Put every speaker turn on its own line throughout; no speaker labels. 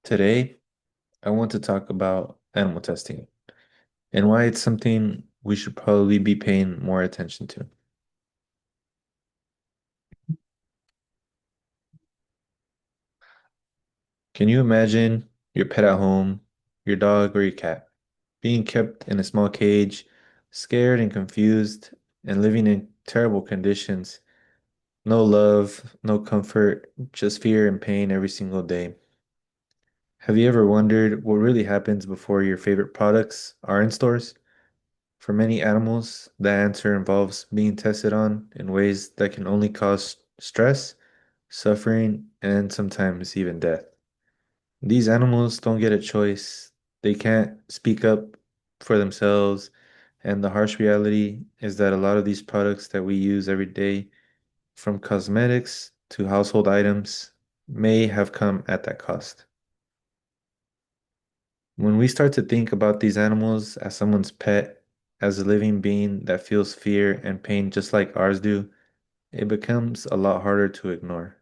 Today, I want to talk about animal testing and why it's something we should probably be paying more attention to. Can you imagine your pet at home, your dog or your cat, being kept in a small cage, scared and confused, and living in terrible conditions? No love, no comfort, just fear and pain every single day. Have you ever wondered what really happens before your favorite products are in stores? For many animals, the answer involves being tested on in ways that can only cause stress, suffering, and sometimes even death. These animals don't get a choice. They can't speak up for themselves, and the harsh reality is that a lot of these products that we use every day, from cosmetics to household items, may have come at that cost. When we start to think about these animals as someone's pet, as a living being that feels fear and pain just like ours do, it becomes a lot harder to ignore.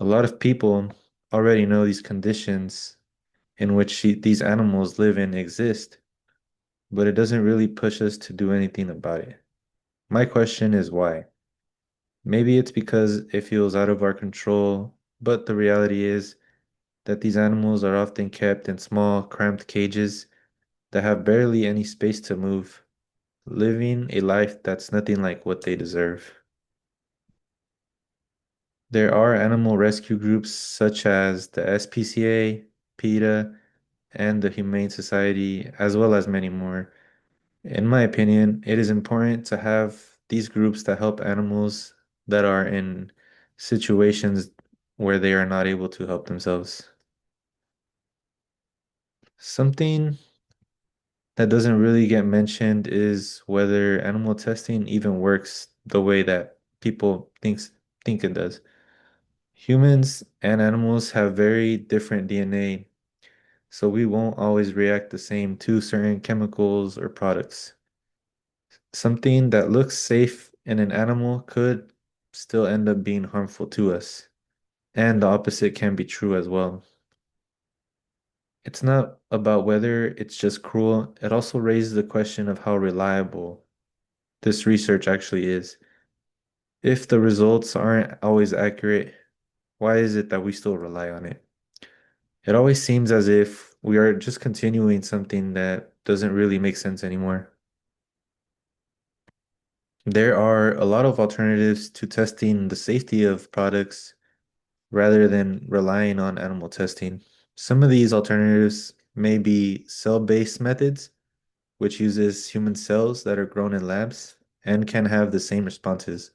A lot of people already know these conditions in which these animals live and exist, but it doesn't really push us to do anything about it. My question is why? Maybe it's because it feels out of our control, but the reality is that these animals are often kept in small, cramped cages that have barely any space to move, living a life that's nothing like what they deserve. There are animal rescue groups such as the SPCA, PETA, and the Humane Society, as well as many more. In my opinion, it is important to have these groups that help animals that are in situations where they are not able to help themselves. Something that doesn't really get mentioned is whether animal testing even works the way that people think it does. Humans and animals have very different DNA, so we won't always react the same to certain chemicals or products. Something that looks safe in an animal could still end up being harmful to us, and the opposite can be true as well. It's not about whether it's just cruel, it also raises the question of how reliable this research actually is. If the results aren't always accurate, why is it that we still rely on it? It always seems as if we are just continuing something that doesn't really make sense anymore. There are a lot of alternatives to testing the safety of products rather than relying on animal testing. Some of these alternatives may be cell-based methods, which uses human cells that are grown in labs and can have the same responses.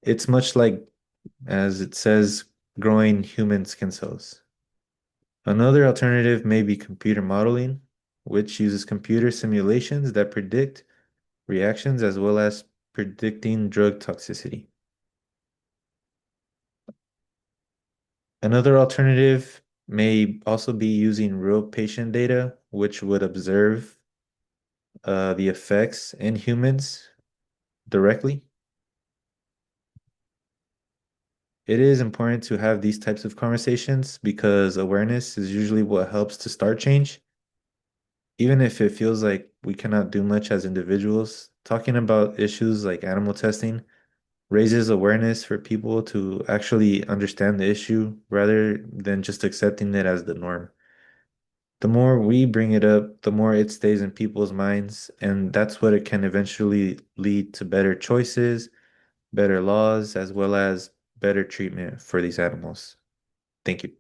It's much like, as it says, growing human skin cells. Another alternative may be computer modeling, which uses computer simulations that predict reactions as well as predicting drug toxicity. Another alternative may also be using real patient data, which would observe the effects in humans directly. It is important to have these types of conversations because awareness is usually what helps to start change. Even if it feels like we cannot do much as individuals, talking about issues like animal testing raises awareness for people to actually understand the issue rather than just accepting it as the norm. The more we bring it up, the more it stays in people's minds, and that's what it can eventually lead to better choices, better laws, as well as better treatment for these animals. Thank you.